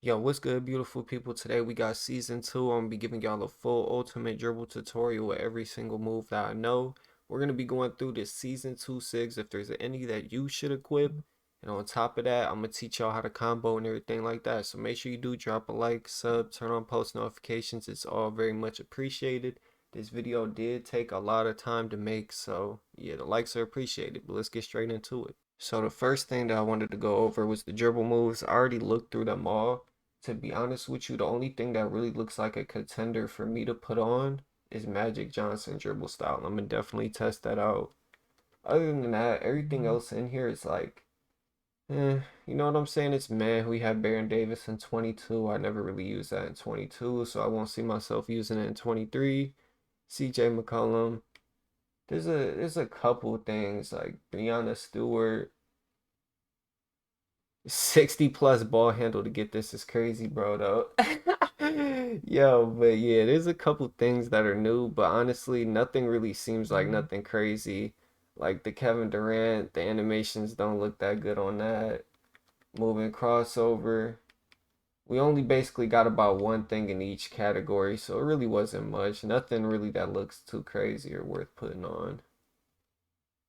Yo, what's good, beautiful people? Today we got season 2. I'm gonna be giving y'all a full ultimate dribble tutorial with every single move that I know. We're gonna be going through this season 2 Sigs if there's any that you should equip. And on top of that, I'm gonna teach y'all how to combo and everything like that. So make sure you do drop a like, sub, turn on post notifications. It's all very much appreciated. This video did take a lot of time to make, so yeah, the likes are appreciated. But let's get straight into it. So the first thing that I wanted to go over was the dribble moves. I already looked through them all. To be honest with you, the only thing that really looks like a contender for me to put on is Magic Johnson dribble style. I'm gonna definitely test that out. Other than that, everything else in here is like, you know what I'm saying? It's meh. We had Baron Davis in 22. I never really used that in 22, so I won't see myself using it in 23. CJ McCollum. There's a couple things like Breonna Stewart. 60 plus ball handle to get this is crazy, bro, though. Yo, but yeah, there's a couple things that are new, but honestly, nothing really seems like nothing crazy. Like the Kevin Durant, the animations don't look that good on that. Moving crossover. We only basically got about one thing in each category, so it really wasn't much. Nothing really that looks too crazy or worth putting on.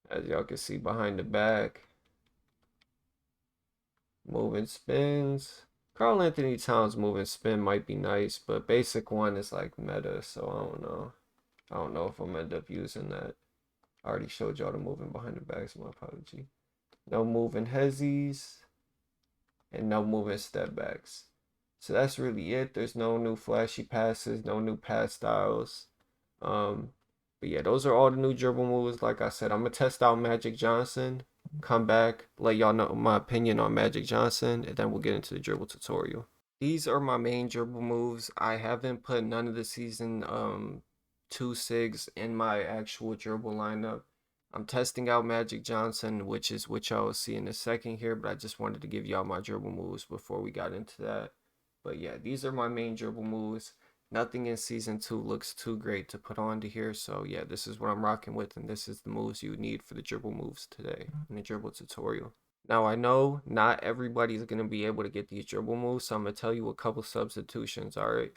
As y'all can see behind the back. Moving spins. Carl Anthony Towns moving spin might be nice, but basic one is like meta, so I don't know. I don't know if I'm gonna end up using that. I already showed y'all the moving behind the back, so my apology. No moving Hezzies and no moving step backs. So that's really it. There's no new flashy passes, no new pass styles. But yeah, those are all the new dribble moves. Like I said, I'm gonna test out Magic Johnson, come back, let y'all know my opinion on Magic Johnson, and then we'll get into the dribble tutorial. These are my main dribble moves. I haven't put none of the season 2 Sigs in my actual dribble lineup. I'm testing out Magic Johnson, which is what y'all will see in a second here, but I just wanted to give y'all my dribble moves before we got into that. But yeah, these are my main dribble moves. Nothing in season 2 looks too great to put onto here, so yeah, this is what I'm rocking with, and this is the moves you need for the dribble moves today in the dribble tutorial. Now I know not everybody's gonna be able to get these dribble moves, so I'm gonna tell you a couple substitutions. All right,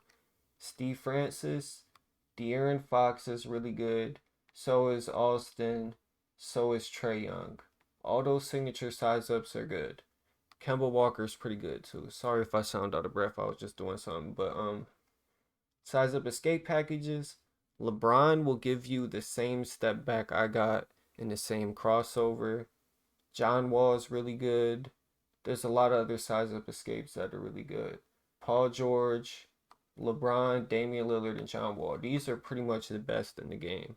Steve Francis, De'Aaron Fox is really good. So is Austin. So is Trey Young. All those signature size ups are good. Kemba Walker's pretty good too. Sorry if I sound out of breath. I was just doing something. But size up escape packages. LeBron will give you the same step back I got in the same crossover. John Wall is really good. There's a lot of other size up escapes that are really good. Paul George, LeBron, Damian Lillard, and John Wall. These are pretty much the best in the game.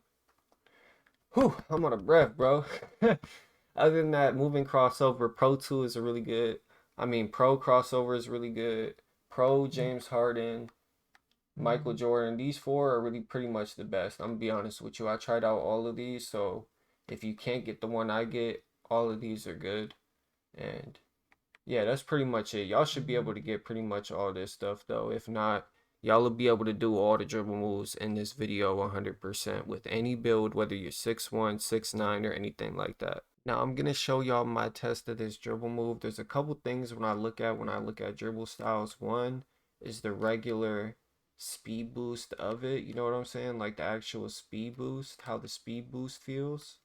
Whew, I'm out of breath, bro. Other than that, moving crossover, Pro 2 is a really good. Pro crossover is really good. Pro James Harden, Michael Jordan. These four are really pretty much the best. I'm gonna be honest with you. I tried out all of these, so if you can't get the one I get, all of these are good. And yeah, that's pretty much it. Y'all should be able to get pretty much all this stuff though. If not, y'all will be able to do all the dribble moves in this video 100% with any build, whether you're 6'1", 6'9", or anything like that. Now I'm gonna show y'all my test of this dribble move. There's a couple things when I look at dribble styles. One is the regular speed boost of it. You know what I'm saying? Like the actual speed boost, how the speed boost feels.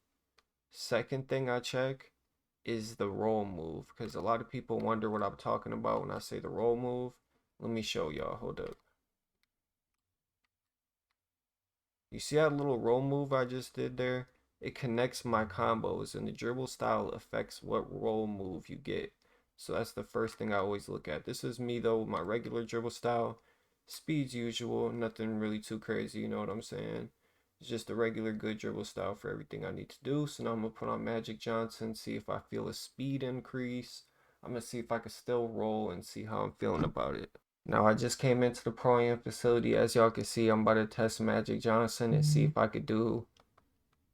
Second thing I check is the roll move, because a lot of people wonder what I'm talking about when I say the roll move. Let me show y'all. Hold up. You see that little roll move I just did there? It connects my combos, and the dribble style affects what roll move you get. So that's the first thing I always look at. This is me though, my regular dribble style. Speed's usual, nothing really too crazy, you know what I'm saying? It's just a regular good dribble style for everything I need to do. So now I'm going to put on Magic Johnson, see if I feel a speed increase. I'm going to see if I can still roll and see how I'm feeling about it. Now I just came into the Pro Am facility. As y'all can see, I'm about to test Magic Johnson and see if I could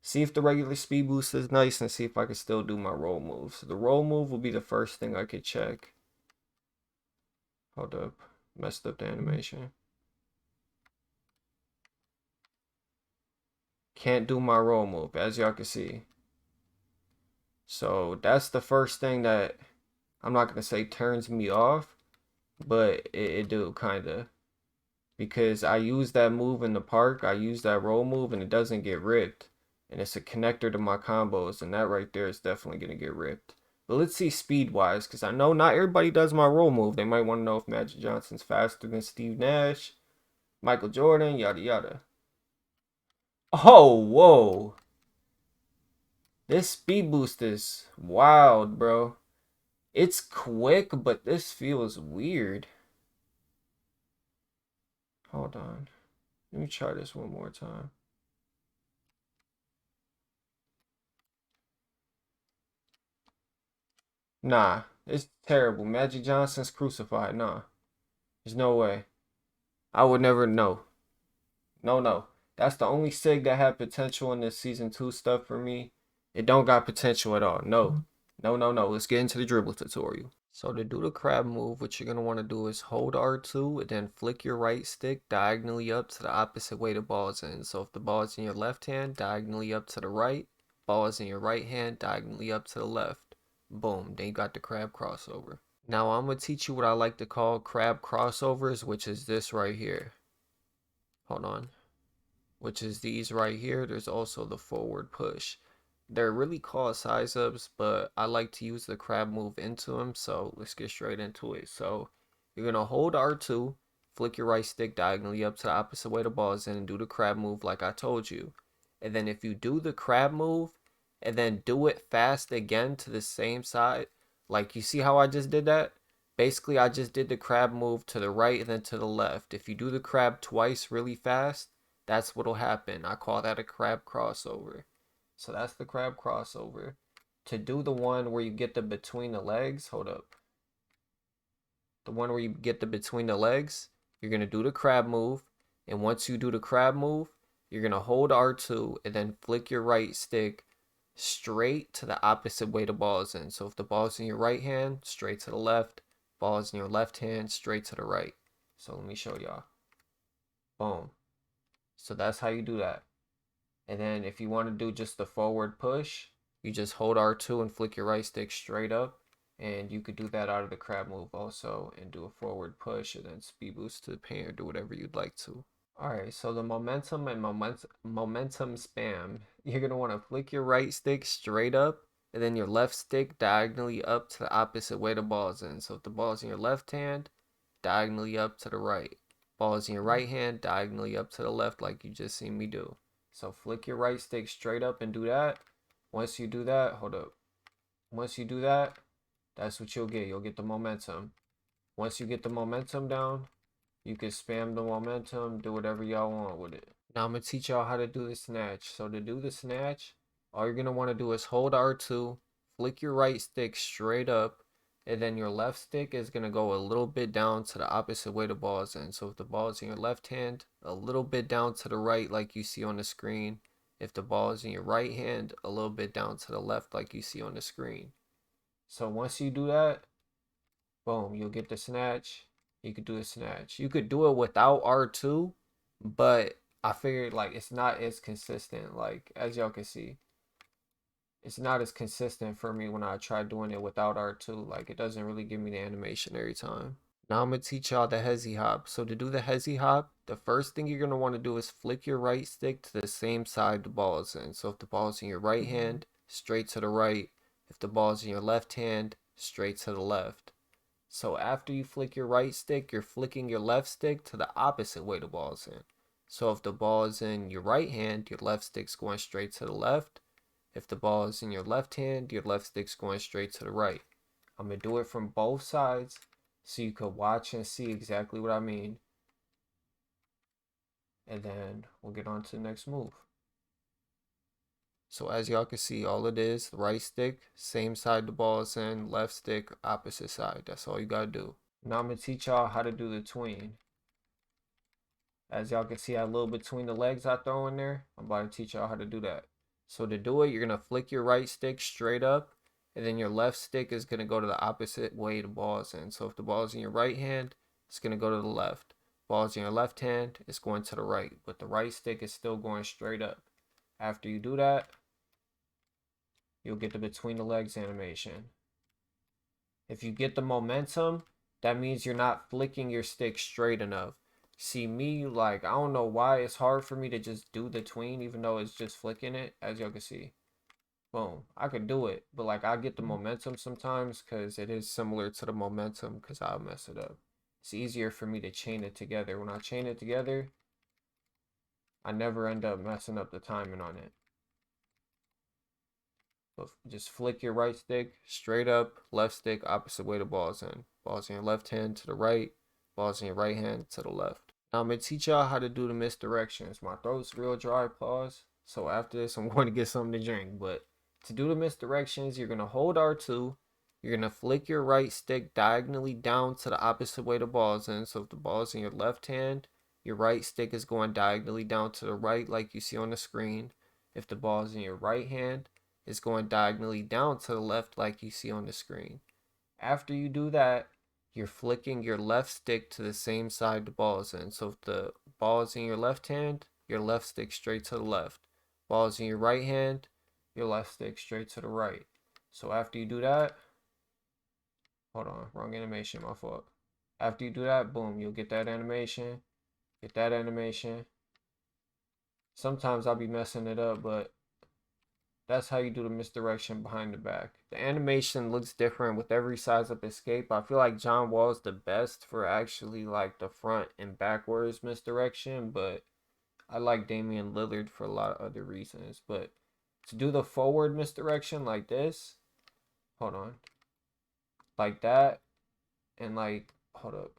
see if the regular speed boost is nice and see if I can still do my roll move. So the roll move will be the first thing I could check. Hold up. Messed up the animation. Can't do my roll move, as y'all can see. So that's the first thing that I'm not going to say turns me off, but it do kinda. Because I use that move in the park, I use that roll move and it doesn't get ripped. And it's a connector to my combos, and that right there is definitely gonna get ripped. But let's see speed wise, because I know not everybody does my roll move. They might want to know if Magic Johnson's faster than Steve Nash, Michael Jordan, yada yada. Oh, whoa. This speed boost is wild, bro. It's quick, but this feels weird. Hold on. Let me try this one more time. Nah, it's terrible. Magic Johnson's crucified. Nah, there's no way. I would never know. No, no. That's the only Sig that had potential in this season 2 stuff for me. It don't got potential at all. No. No, no, no. Let's get into the dribble tutorial. So to do the crab move, what you're going to want to do is hold R2 and then flick your right stick diagonally up to the opposite way the ball is in. So if the ball is in your left hand, diagonally up to the right. Ball is in your right hand, diagonally up to the left. Boom. Then you got the crab crossover. Now I'm going to teach you what I like to call crab crossovers, which is this right here. Hold on. Which is these right here. There's also the forward push. They're really called size ups, but I like to use the crab move into them. So let's get straight into it. So you're going to hold R2, flick your right stick diagonally up to the opposite way the ball is in, and do the crab move like I told you. And then if you do the crab move and then do it fast again to the same side, like you see how I just did that? Basically, I just did the crab move to the right and then to the left. If you do the crab twice really fast, that's what'll happen. I call that a crab crossover. So that's the crab crossover. To do the one where you get the between the legs, hold up. The one where you get the between the legs, you're going to do the crab move. And once you do the crab move, you're going to hold R2 and then flick your right stick straight to the opposite way the ball is in. So if the ball is in your right hand, straight to the left. Ball is in your left hand, straight to the right. So let me show y'all. Boom. So that's how you do that. And then if you want to do just the forward push, you just hold R2 and flick your right stick straight up. And you could do that out of the crab move also and do a forward push and then speed boost to the paint or do whatever you'd like to. Alright, so the momentum and momentum spam. You're going to want to flick your right stick straight up and then your left stick diagonally up to the opposite way the ball is in. So if the ball is in your left hand, diagonally up to the right. Ball is in your right hand, diagonally up to the left like you just seen me do. So flick your right stick straight up and do that. Once you do that, hold up. Once you do that, that's what you'll get. You'll get the momentum. Once you get the momentum down, you can spam the momentum, do whatever y'all want with it. Now I'm going to teach y'all how to do the snatch. So to do the snatch, all you're going to want to do is hold R2, flick your right stick straight up, and then your left stick is going to go a little bit down to the opposite way the ball is in. So if the ball is in your left hand, a little bit down to the right like you see on the screen. If the ball is in your right hand, a little bit down to the left like you see on the screen. So once you do that, boom, you'll get the snatch. You could do a snatch. You could do it without R2, but I figured like it's not as consistent. Like as y'all can see, it's not as consistent for me when I try doing it without R2. Like it doesn't really give me the animation every time. Now I'm going to teach y'all the Hesy Hop. So to do the Hesy Hop, the first thing you're going to want to do is flick your right stick to the same side the ball is in. So if the ball is in your right hand, straight to the right. If the ball is in your left hand, straight to the left. So after you flick your right stick, you're flicking your left stick to the opposite way the ball is in. So if the ball is in your right hand, your left stick's going straight to the left. If the ball is in your left hand, your left stick's going straight to the right. I'm going to do it from both sides so you could watch and see exactly what I mean. And then we'll get on to the next move. So as y'all can see, all it is, right stick, same side the ball is in, left stick, opposite side. That's all you gotta do. Now I'm gonna teach y'all how to do the tween. As y'all can see, a little between the legs I throw in there. I'm about to teach y'all how to do that. So to do it, you're gonna flick your right stick straight up, and then your left stick is gonna go to the opposite way the ball is in. So if the ball is in your right hand, it's gonna go to the left. Ball is in your left hand, it's going to the right, but the right stick is still going straight up. After you do that, you'll get the between the legs animation. If you get the momentum that means you're not flicking your stick straight enough. See me, like, I don't know why it's hard for me to just do the tween, even though it's just flicking it, as y'all can see. Boom. I could do it, but like I get the momentum sometimes because it is similar to the momentum because I'll mess it up. It's easier for me to chain it together. When I chain it together, I never end up messing up the timing on it. But just flick your right stick straight up, left stick opposite way the ball's in. Ball's in your left hand to the right, ball's in your right hand to the left. Now I'm gonna teach y'all how to do the misdirections. My throat's real dry, pause. So after this, I'm going to get something to drink. But to do the misdirections, you're gonna hold R2. You're gonna flick your right stick diagonally down to the opposite way the ball's in. So if the ball's in your left hand, your right stick is going diagonally down to the right like you see on the screen. If the ball's in your right hand, it's going diagonally down to the left like you see on the screen. After you do that, you're flicking your left stick to the same side the ball is in. So if the ball is in your left hand, your left stick straight to the left. Ball is in your right hand, your left stick straight to the right. So after you do that, hold on, wrong animation, my fault. After you do that, boom, you'll get that animation, get that animation. Sometimes I'll be messing it up, but that's how you do the misdirection behind the back. The animation looks different with every size up escape. I feel like John Wall's the best for actually like the front and backwards misdirection, but I like Damian Lillard for a lot of other reasons. But to do the forward misdirection like this, hold on, like that, and like, hold up,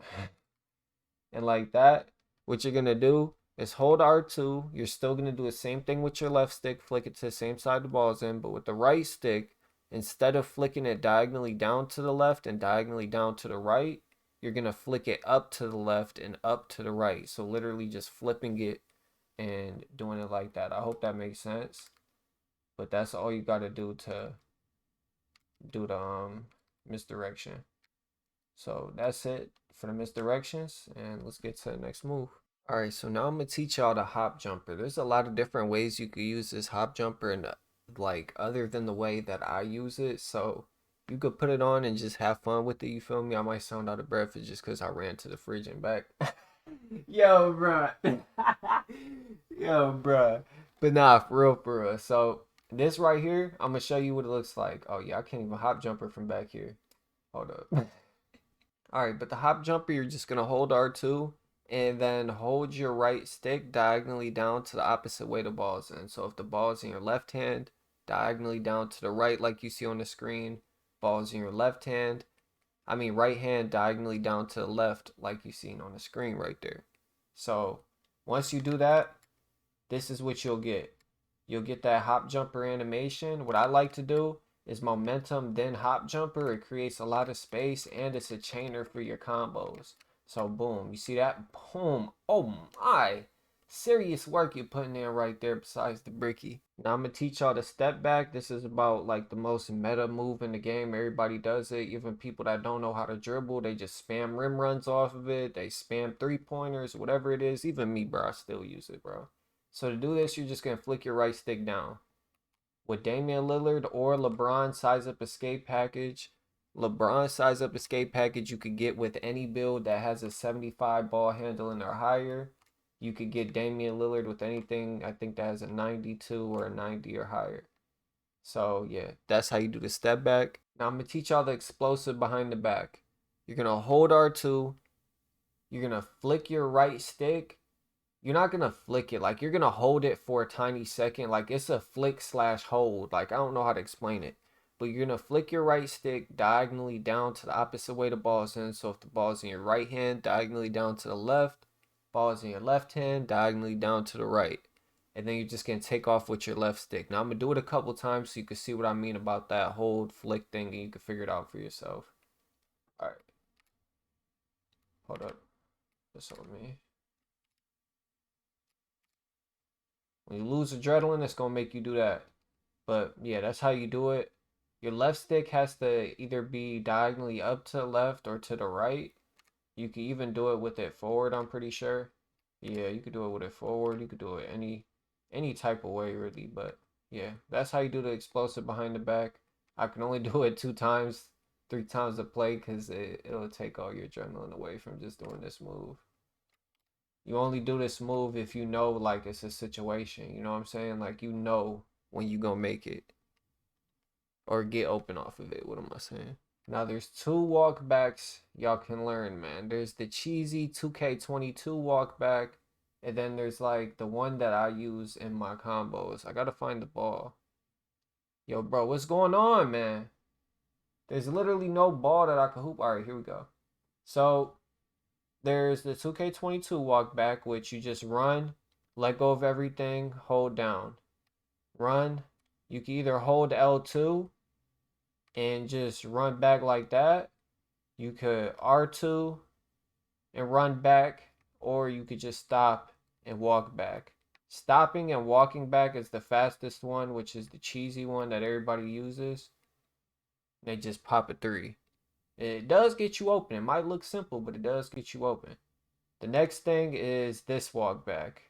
and like that, what you're gonna do is hold R2. You're still going to do the same thing with your left stick. Flick it to the same side the ball's in. But with the right stick, instead of flicking it diagonally down to the left and diagonally down to the right, you're going to flick it up to the left and up to the right. So literally just flipping it and doing it like that. I hope that makes sense. But that's all you got to do to do the misdirection. So that's it for the misdirections. And let's get to the next move. All right, so now I'm gonna teach y'all the hop jumper. There's a lot of different ways you could use this hop jumper, and like other than the way that I use it. So you could put it on and just have fun with it. You feel me? I might sound out of breath just because I ran to the fridge and back. Yo, bruh. Yo, bruh. But nah, for real, for real. So this right here, I'm gonna show you what it looks like. Oh yeah, I can't even hop jumper from back here. Hold up. All right, but the hop jumper, you're just gonna hold R2 and then hold your right stick diagonally down to the opposite way the ball is in. So if the ball is in your left hand, diagonally down to the right like you see on the screen. Ball is in your left hand. Right hand diagonally down to the left like you seen on the screen right there. So once you do that, this is what you'll get. You'll get that hop jumper animation. What I like to do is momentum then hop jumper. It creates a lot of space and it's a chainer for your combos. So boom, you see that? Boom. Oh my. Serious work you're putting in right there besides the bricky. Now I'm going to teach y'all the step back. This is about like the most meta move in the game. Everybody does it. Even people that don't know how to dribble, they just spam rim runs off of it. They spam 3-pointers, whatever it is. Even me, bro, I still use it, bro. So to do this, you're just going to flick your right stick down. With Damian Lillard or LeBron size up escape package, LeBron size up escape package you could get with any build that has a 75 ball handling or higher. You could get Damian Lillard with anything, I think that has a 92 or a 90 or higher. So yeah, that's how you do the step back. Now I'm going to teach y'all the explosive behind the back. You're going to hold R2. You're going to flick your right stick. You're not going to flick it. Like, you're going to hold it for a tiny second. Like, it's a flick slash hold. Like, I don't know how to explain it. But you're going to flick your right stick diagonally down to the opposite way the ball is in. So if the ball is in your right hand, diagonally down to the left. Ball is in your left hand, diagonally down to the right. And then you're just going to take off with your left stick. Now, I'm going to do it a couple times so you can see what I mean about that hold flick thing. And you can figure it out for yourself. All right. Hold up. That's on me. When you lose adrenaline, it's going to make you do that. But yeah, that's how you do it. Your left stick has to either be diagonally up to the left or to the right. You can even do it with it forward, I'm pretty sure. Yeah, you could do it with it forward. You could do it any type of way, really. But yeah, that's how you do the explosive behind the back. I can only do it 2 times. 3 times the play because it'll take all your adrenaline away from just doing this move. You only do this move if you know like it's a situation. You know what I'm saying? Like you know when you gonna make it or get open off of it. What am I saying? Now there's 2 walkbacks y'all can learn, man. There's the cheesy 2K22 walkback, and then there's like the one that I use in my combos. I gotta find the ball. Yo, bro, what's going on, man? There's literally no ball that I can hoop. All right, here we go. So there's the 2K22 walkback, which you just run, let go of everything, hold down. Run. You can either hold L2 and just run back like that. You could R2 and run back, or you could just stop and walk back. Stopping and walking back is the fastest one, which is the cheesy one that everybody uses. They just pop a 3. It does get you open. It might look simple, but it does get you open. The next thing is this walk back.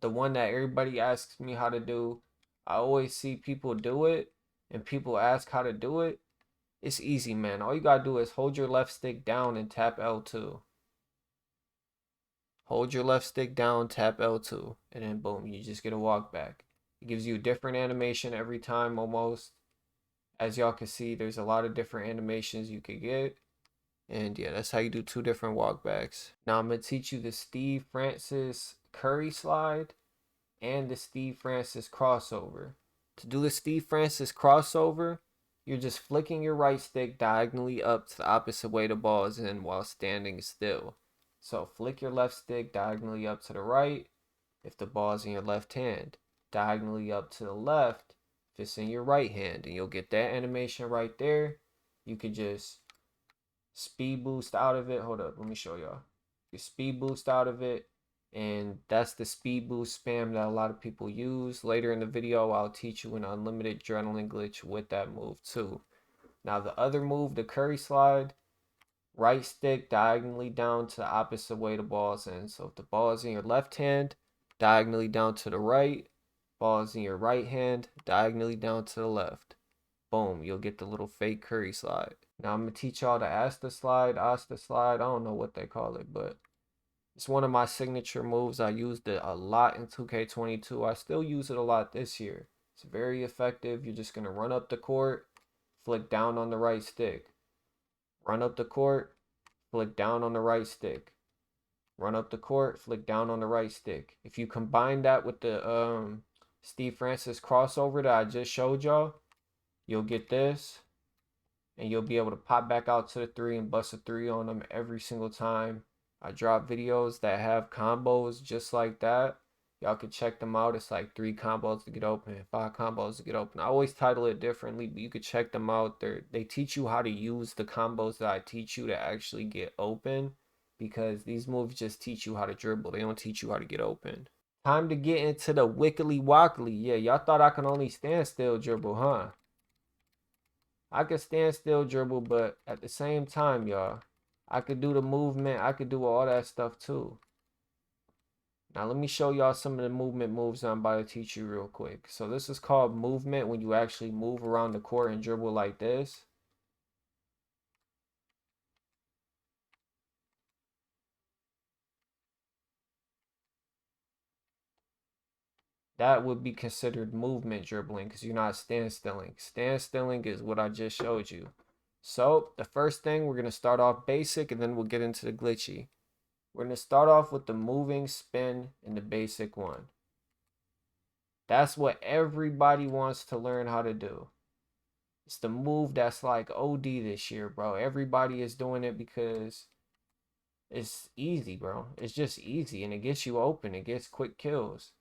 The one that everybody asks me how to do. I always see people do it, and people ask how to do it. It's easy, man. All you gotta do is hold your left stick down and tap L2. Hold your left stick down, tap L2, and then boom, you just get a walk back. It gives you a different animation every time almost. As y'all can see, there's a lot of different animations you could get. And yeah, that's how you do 2 different walkbacks. Now I'm going to teach you the Steve Francis Curry slide and the Steve Francis crossover. To do the Steve Francis crossover, you're just flicking your right stick diagonally up to the opposite way the ball is in while standing still. So flick your left stick diagonally up to the right if the ball is in your left hand. Diagonally up to the left if it's in your right hand. And you'll get that animation right there. You could just speed boost out of it. Hold up, let me show y'all. You speed boost out of it, and that's the speed boost spam that a lot of people use. Later in the video, I'll teach you an unlimited adrenaline glitch with that move too. Now the other move, the Curry slide, right stick diagonally down to the opposite way the ball is in. So if the ball is in your left hand, diagonally down to the right. Ball is in your right hand, diagonally down to the left. Boom, you'll get the little fake Curry slide. Now I'm going to teach y'all the Asta Slide, I don't know what they call it, but it's one of my signature moves. I used it a lot in 2K22. I still use it a lot this year. It's very effective. You're just going to run up the court, flick down on the right stick. Run up the court, flick down on the right stick. Run up the court, flick down on the right stick. If you combine that with the Steve Francis crossover that I just showed y'all, you'll get this. And you'll be able to pop back out to the 3 and bust a 3 on them every single time. I drop videos that have combos just like that. Y'all can check them out. It's like 3 combos to get open, 5 combos to get open. I always title it differently, but you could check them out. They teach you how to use the combos that I teach you to actually get open, because these moves just teach you how to dribble. They don't teach you how to get open. Time to get into the wickily wockily. Yeah, y'all thought I can only stand still dribble, huh? I could stand still dribble, but at the same time, y'all, I could do the movement. I could do all that stuff too. Now, let me show y'all some of the movement moves I'm about to teach you real quick. So this is called movement, when you actually move around the court and dribble like this. That would be considered movement dribbling because you're not standstilling. Standstilling is what I just showed you. So the first thing, we're going to start off basic and then we'll get into the glitchy. We're going to start off with the moving spin in the basic one. That's what everybody wants to learn how to do. It's the move that's like OD this year, bro. Everybody is doing it because it's easy, bro. It's just easy and it gets you open. It gets quick kills.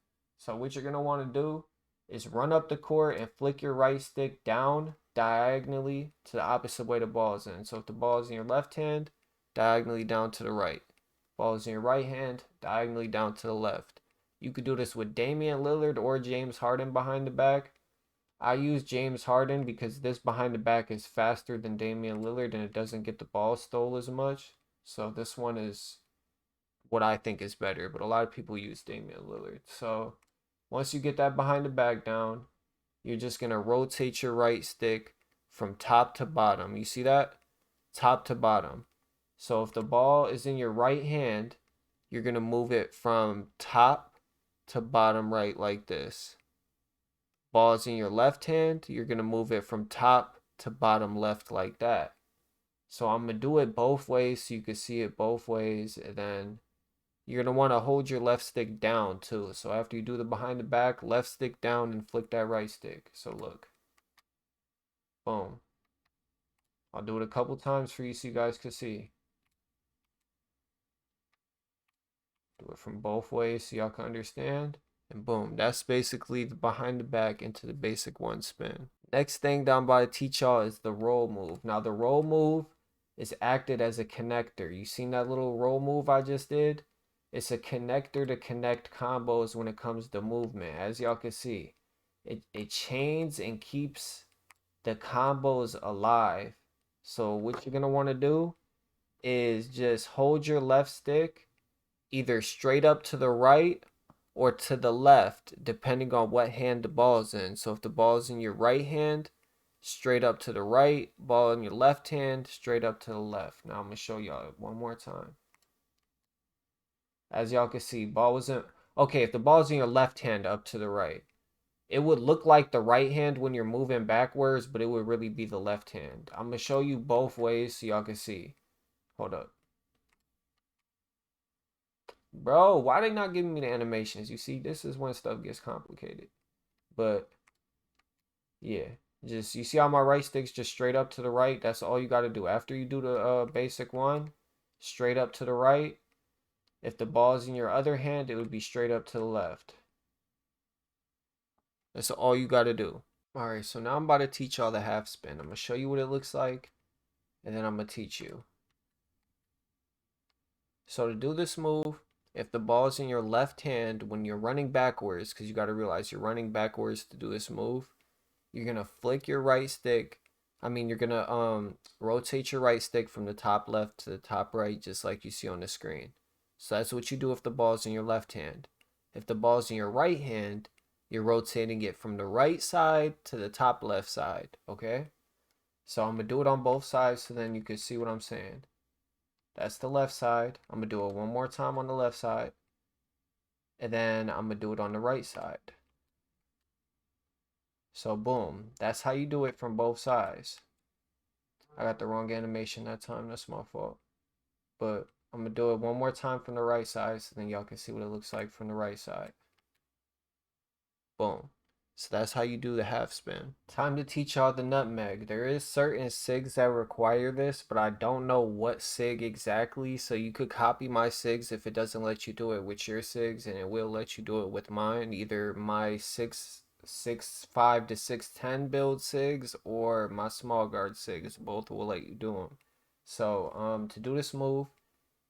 So what you're going to want to do is run up the court and flick your right stick down diagonally to the opposite way the ball is in. So if the ball is in your left hand, diagonally down to the right. Ball is in your right hand, diagonally down to the left. You could do this with Damian Lillard or James Harden behind the back. I use James Harden because this behind the back is faster than Damian Lillard and it doesn't get the ball stole as much. So this one is what I think is better, but a lot of people use Damian Lillard. So once you get that behind the back down, you're just going to rotate your right stick from top to bottom. You see that? Top to bottom. So if the ball is in your right hand, you're going to move it from top to bottom right like this. Ball is in your left hand, you're going to move it from top to bottom left like that. So I'm going to do it both ways so you can see it both ways. And then you're going to want to hold your left stick down too. So after you do the behind the back, left stick down and flick that right stick. So look. Boom. I'll do it a couple times for you so you guys can see. Do it from both ways so y'all can understand. And boom, that's basically the behind the back into the basic one spin. Next thing that I'm about to teach y'all is the roll move. Now the roll move is acted as a connector. You seen that little roll move I just did? It's a connector to connect combos when it comes to movement. As y'all can see, it chains and keeps the combos alive. So what you're gonna want to do is just hold your left stick either straight up to the right or to the left, depending on what hand the ball's in. So if the ball's in your right hand, straight up to the right. Ball in your left hand, straight up to the left. Now I'm going to show y'all one more time. As y'all can see, ball was in... Okay, if the ball's in your left hand, up to the right. It would look like the right hand when you're moving backwards, but it would really be the left hand. I'm going to show you both ways so y'all can see. Hold up. Bro, why they not giving me the animations? You see, this is when stuff gets complicated. But, yeah. Just, you see how my right stick's just straight up to the right? That's all you got to do. After you do the basic one, straight up to the right. If the ball's in your other hand, it would be straight up to the left. That's all you got to do. Alright, so now I'm about to teach y'all the half spin. I'm going to show you what it looks like, and then I'm going to teach you. So to do this move, if the ball is in your left hand, when you're running backwards, because you got to realize you're running backwards to do this move, you're going to flick your right stick. You're going to rotate your right stick from the top left to the top right, just like you see on the screen. So that's what you do if the ball's in your left hand. If the ball's in your right hand, you're rotating it from the right side to the top left side, okay? So I'm going to do it on both sides so then you can see what I'm saying. That's the left side. I'm going to do it one more time on the left side. And then I'm going to do it on the right side. So boom. That's how you do it from both sides. I got the wrong animation that time. That's my fault. But I'm going to do it one more time from the right side so then y'all can see what it looks like from the right side. Boom. So that's how you do the half spin. Time to teach y'all the nutmeg. There is certain Sigs that require this, but I don't know what Sig exactly. So you could copy my Sigs if it doesn't let you do it with your Sigs, and it will let you do it with mine. Either my 6'5" to 6'10" build Sigs or my small guard Sigs. Both will let you do them. So to do this move,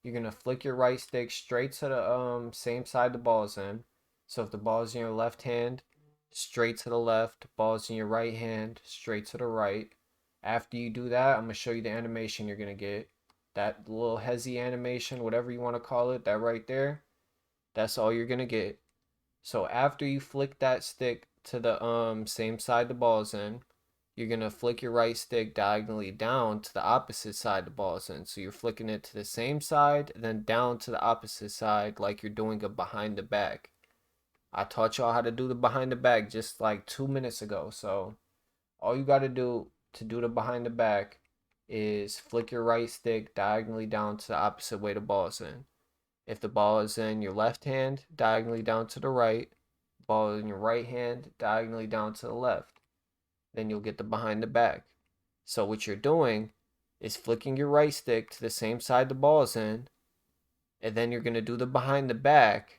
you're gonna flick your right stick straight to the same side the ball is in. So if the ball is in your left hand, straight to the left. Ball is in your right hand, straight to the right. After you do that, I'm going to show you the animation you're going to get. That little Hesy animation, whatever you want to call it, that right there. That's all you're going to get. So after you flick that stick to the same side the ball is in, you're going to flick your right stick diagonally down to the opposite side the ball is in. So you're flicking it to the same side, then down to the opposite side like you're doing a behind the back. I taught y'all how to do the behind the back just like 2 minutes ago. So all you got to do the behind the back is flick your right stick diagonally down to the opposite way the ball is in. If the ball is in your left hand, diagonally down to the right. Ball in your right hand, diagonally down to the left. Then you'll get the behind the back. So what you're doing is flicking your right stick to the same side the ball is in. And then you're going to do the behind the back.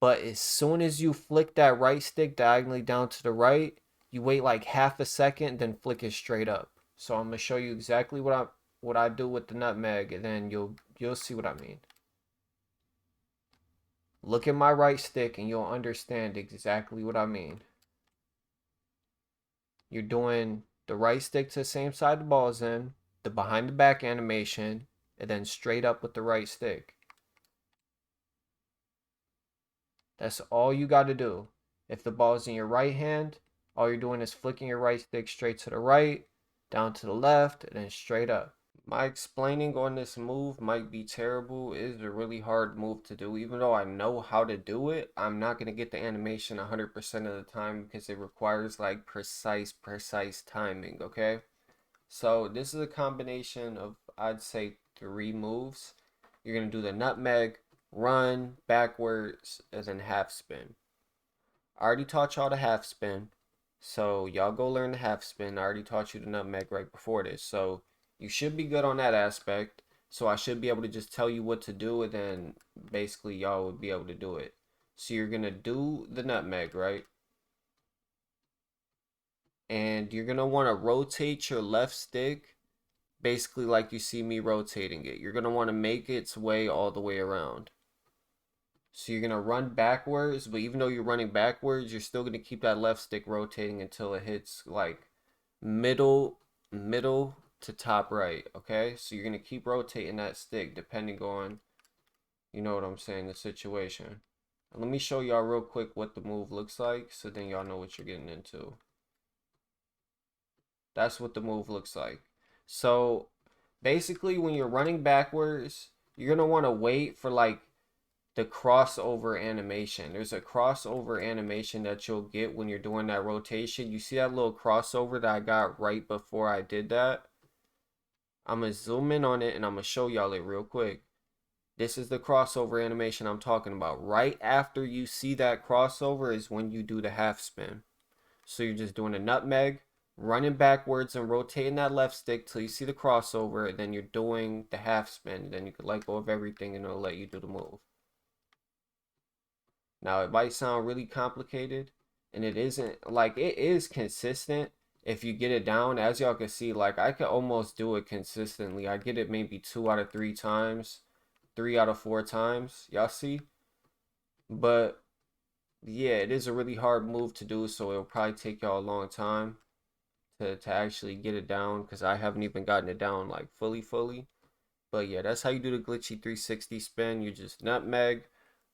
But as soon as you flick that right stick diagonally down to the right, you wait like half a second, then flick it straight up. So I'm gonna show you exactly what I do with the nutmeg, and then you'll see what I mean. Look at my right stick and you'll understand exactly what I mean. You're doing the right stick to the same side the ball is in, the behind the back animation, and then straight up with the right stick. That's all you got to do. If the ball is in your right hand, All you're doing is flicking your right stick straight to the right, down to the left, and then straight up. My explaining on this move might be terrible. It is a really hard move to do. Even though I know how to do it, I'm not going to get the animation 100% of the time because it requires like precise timing, okay? So this is a combination of, I'd say, 3 moves. You're going to do the nutmeg, run, backwards, and then half spin. I already taught y'all the half spin. So y'all go learn the half spin. I already taught you the nutmeg right before this. So you should be good on that aspect. So I should be able to just tell you what to do, and then basically y'all would be able to do it. So you're going to do the nutmeg, right? And you're going to want to rotate your left stick basically like you see me rotating it. You're going to want to make its way all the way around. So you're going to run backwards, but even though you're running backwards, you're still going to keep that left stick rotating until it hits like middle to top right, okay? So you're going to keep rotating that stick depending on, you know what I'm saying, the situation. Let me show y'all real quick what the move looks like so then y'all know what you're getting into. That's what the move looks like. So basically when you're running backwards, you're going to want to wait for like the crossover animation. There's a crossover animation that you'll get when you're doing that rotation. You see that little crossover that I got right before I did that? I'm going to zoom in on it and I'm going to show y'all it real quick. This is the crossover animation I'm talking about. Right after you see that crossover is when you do the half spin. So you're just doing a nutmeg, running backwards and rotating that left stick till you see the crossover, and then you're doing the half spin. Then you can let go of everything and it'll let you do the move. Now it might sound really complicated, and it isn't. Like, it is consistent if you get it down. As y'all can see, like, I could almost do it consistently. I get it maybe 2 out of 3 times, 3 out of 4 times. Y'all see? But yeah, it is a really hard move to do, so it'll probably take y'all a long time to actually get it down, because I haven't even gotten it down like fully. But yeah, that's how you do the glitchy 360 spin. You just nutmeg,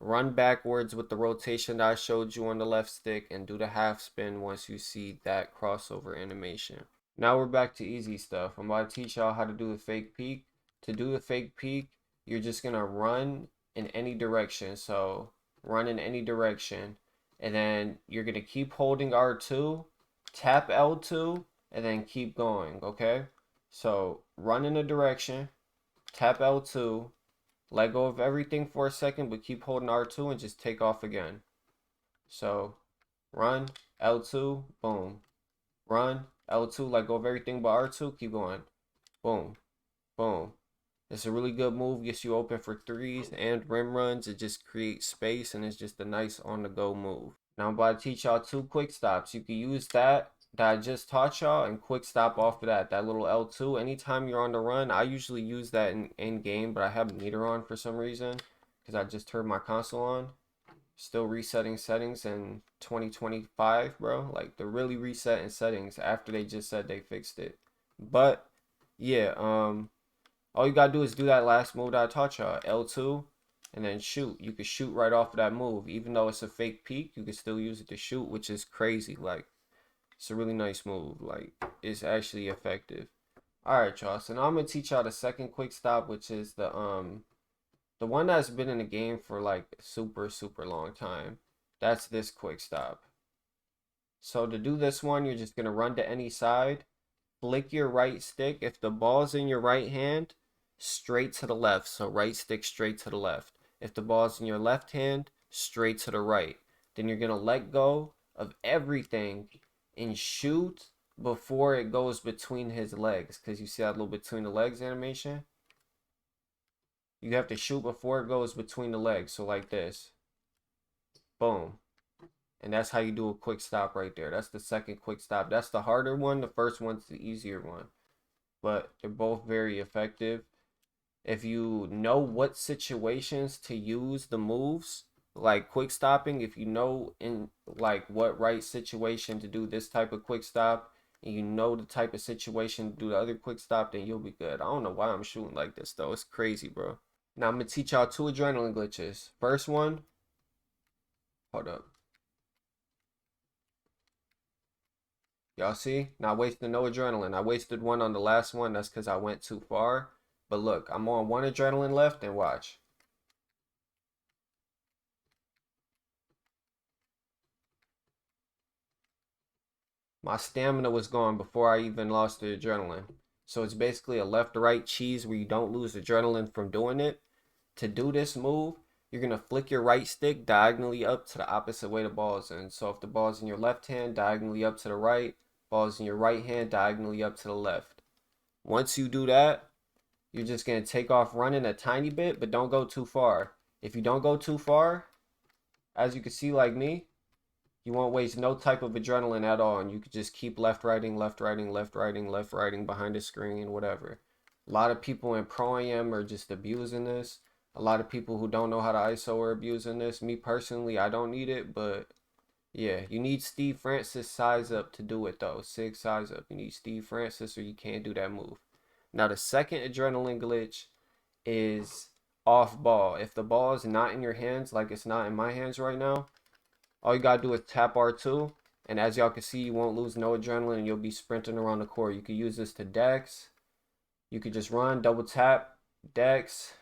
run backwards with the rotation that I showed you on the left stick, and do the half spin once you see that crossover animation. Now we're back to easy stuff. I'm about to teach y'all how to do the fake peek. To do the fake peek, you're just gonna run in any direction. So run in any direction, and then you're gonna keep holding R2, tap L2, and then keep going, okay? So run in a direction, tap L2, let go of everything for a second, but keep holding R2 and just take off again. So run, L2, boom. Run, L2, let go of everything but R2, keep going. Boom, boom. It's a really good move, gets you open for threes and rim runs. It just creates space, and it's just a nice on-the-go move. Now I'm about to teach y'all 2 quick stops. You can use that I just taught y'all and quick stop off of that little L2. Anytime you're on the run, I usually use that in game, but I have meter on for some reason because I just turned my console on. Still resetting settings in 2025, bro. Like, they're really resetting settings after they just said they fixed it. But yeah, all you gotta do is do that last move that I taught y'all, L2, and then shoot. You can shoot right off of that move. Even though it's a fake peek, you can still use it to shoot, which is crazy. Like, it's a really nice move. Like, it's actually effective. Alright, y'all. So now I'm gonna teach y'all the second quick stop, which is the one that's been in the game for like super long time. That's this quick stop. So to do this one, you're just gonna run to any side, flick your right stick. If the ball's in your right hand, straight to the left. So right stick straight to the left. If the ball's in your left hand, straight to the right. Then you're gonna let go of everything and shoot before it goes between his legs, because you see that little between the legs animation. You have to shoot before it goes between the legs. So like this. Boom. And that's how you do a quick stop right there. That's the second quick stop. That's the harder one. The first one's the easier one. But they're both very effective. If you know what situations to use the moves, like quick stopping, if you know in like what right situation to do this type of quick stop, and you know the type of situation to do the other quick stop, then you'll be good. I don't know why I'm shooting like this though. It's crazy, bro. Now I'm gonna teach y'all 2 adrenaline glitches. First one, hold up. Y'all see? Not wasting no adrenaline. I wasted one on the last one. That's because I went too far. But look, I'm on one adrenaline left and watch. My stamina was gone before I even lost the adrenaline. So it's basically a left-right cheese where you don't lose adrenaline from doing it. To do this move, you're going to flick your right stick diagonally up to the opposite way the ball is in. So if the ball's in your left hand, diagonally up to the right. Ball's in your right hand, diagonally up to the left. Once you do that, you're just going to take off running a tiny bit, but don't go too far. If you don't go too far, as you can see like me, you won't waste no type of adrenaline at all, and you could just keep left righting, left righting, left righting, left righting behind the screen, whatever. A lot of people in Pro Am are just abusing this. A lot of people who don't know how to ISO are abusing this. Me personally, I don't need it, but yeah, you need Steve Francis size up to do it though. Sigs size up. You need Steve Francis or you can't do that move. Now the second adrenaline glitch is off ball. If the ball is not in your hands, like it's not in my hands right now, all you gotta do is tap R2, and as y'all can see, you won't lose no adrenaline, and you'll be sprinting around the court. You could use this to Dex. You could just run, double tap, Dex.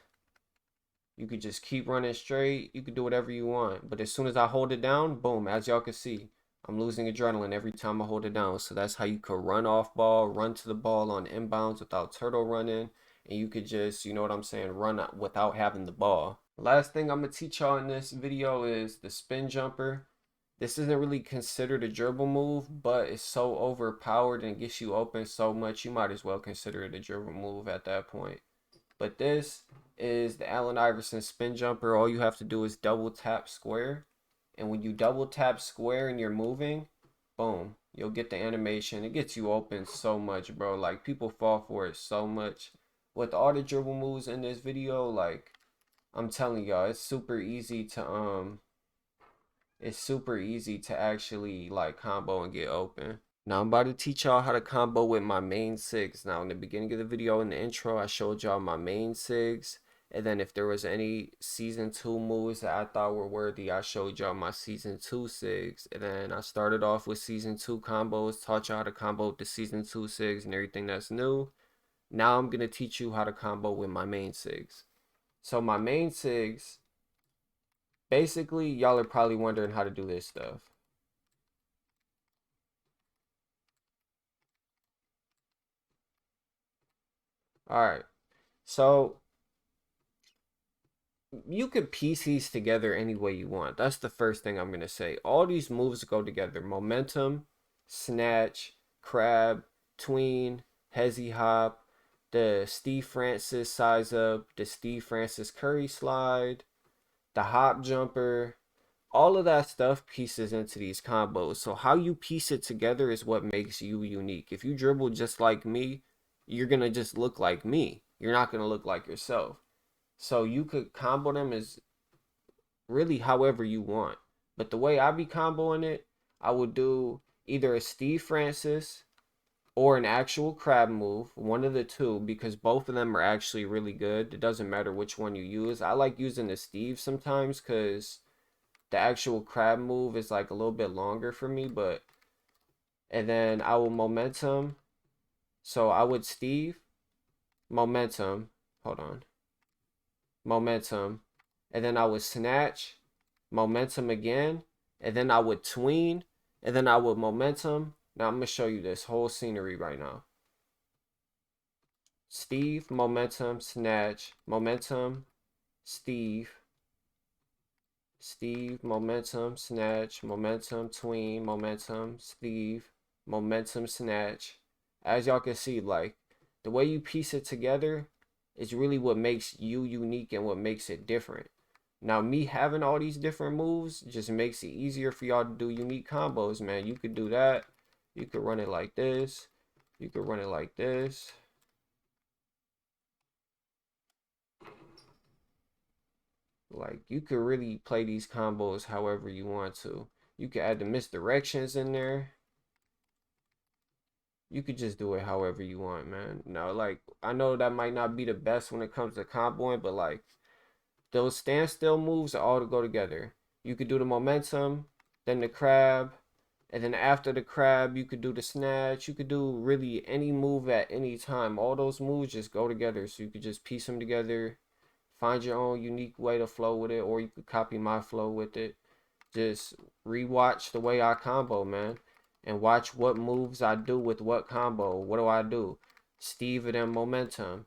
You could just keep running straight. You could do whatever you want. But as soon as I hold it down, boom, as y'all can see, I'm losing adrenaline every time I hold it down. So that's how you could run off ball, run to the ball on inbounds without turtle running. And you could just, you know what I'm saying, run without having the ball. Last thing I'm going to teach y'all in this video is the spin jumper. This isn't really considered a dribble move, but it's so overpowered and gets you open so much, you might as well consider it a dribble move at that point. But this is the Allen Iverson spin jumper. All you have to do is double tap square. And when you double tap square and you're moving, boom, you'll get the animation. It gets you open so much, bro. Like, people fall for it so much. With all the dribble moves in this video, like, I'm telling y'all, it's super easy to actually like combo and get open. Now I'm about to teach y'all how to combo with my main Sigs. Now in the beginning of the video, in the intro, I showed y'all my main Sigs. And then if there was any season 2 moves that I thought were worthy, I showed y'all my season 2 Sigs. And then I started off with season 2 combos, taught y'all how to combo with the season 2 Sigs and everything that's new. Now I'm going to teach you how to combo with my main Sigs. So my main Sigs, basically, y'all are probably wondering how to do this stuff. Alright, so you could piece these together any way you want. That's the first thing I'm going to say. All these moves go together. Momentum, Snatch, Crab, Tween, Hesy Hop, the Steve Francis size up, the Steve Francis Curry slide, the hop jumper. All of that stuff pieces into these combos. So how you piece it together is what makes you unique. If you dribble just like me, you're going to just look like me. You're not going to look like yourself. So you could combo them as really however you want. But the way I be comboing it, I would do either a Steve Francis or an actual crab move, one of the two, because both of them are actually really good. It doesn't matter which one you use. I like using the Steve sometimes because the actual crab move is like a little bit longer for me, but and then I will momentum. So I would Steve, momentum, hold on, momentum, and then I would snatch, momentum again, and then I would tween, and then I would momentum. Now I'm gonna show you this whole scenery right now. Steve, momentum, snatch, momentum, Steve, Steve, momentum, snatch, momentum, tween, momentum, Steve, momentum, snatch. As y'all can see, like, the way you piece it together is really what makes you unique and what makes it different. Now, me having all these different moves just makes it easier for y'all to do unique combos, man. You could do that. You could run it like this. You could run it like this. Like, you could really play these combos however you want to. You could add the misdirections in there. You could just do it however you want, man. Now, like, I know that might not be the best when it comes to comboing, but like, those standstill moves all to go together. You could do the momentum, then the crab, And then after the crab, you could do the snatch. You could do really any move at any time. All those moves just go together. So you could just piece them together, find your own unique way to flow with it, or you could copy my flow with it. Just rewatch the way I combo, man, and watch what moves I do with what combo. What do I do? Steve and then momentum,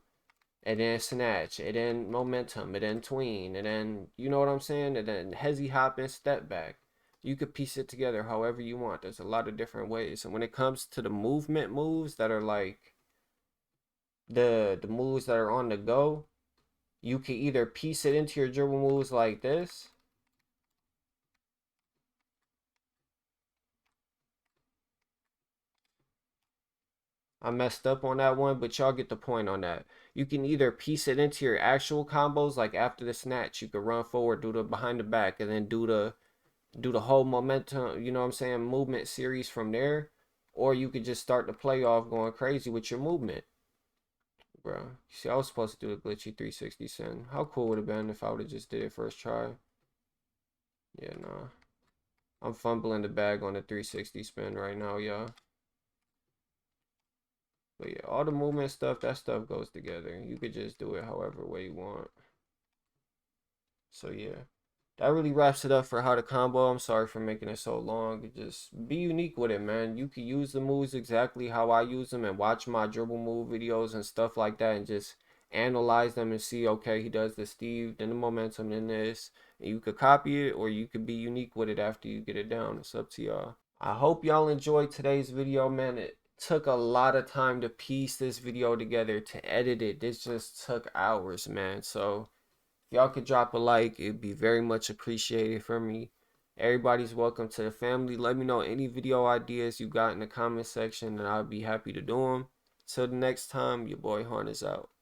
and then snatch, and then momentum, and then tween, and then, you know what I'm saying? And then hezzy hop and step back. You could piece it together however you want. There's a lot of different ways. And when it comes to the movement moves that are like the moves that are on the go, you can either piece it into your dribble moves like this. I messed up on that one, but y'all get the point on that. You can either piece it into your actual combos, like after the snatch, you could run forward, do the behind the back, and then do the whole momentum, you know what I'm saying, movement series from there. Or you could just start the playoff going crazy with your movement. Bro, you see, I was supposed to do a glitchy 360 sin. How cool would it have been if I would have just did it first try? Yeah, nah. I'm fumbling the bag on the 360 spin right now, y'all. But yeah, all the movement stuff, that stuff goes together. You could just do it however way you want. So yeah, that really wraps it up for how to combo. I'm sorry for making it so long. Just be unique with it, man. You can use the moves exactly how I use them and watch my dribble move videos and stuff like that and just analyze them and see, okay, he does the Steve, then the momentum, then this. And you could copy it or you could be unique with it after you get it down. It's up to y'all. I hope y'all enjoyed today's video, man. It took a lot of time to piece this video together, to edit it. This just took hours, man. So if y'all could drop a like, it'd be very much appreciated for me. Everybody's welcome to the family. Let me know any video ideas you got in the comment section and I'll be happy to do them. Till the next time, your boy Horn is out.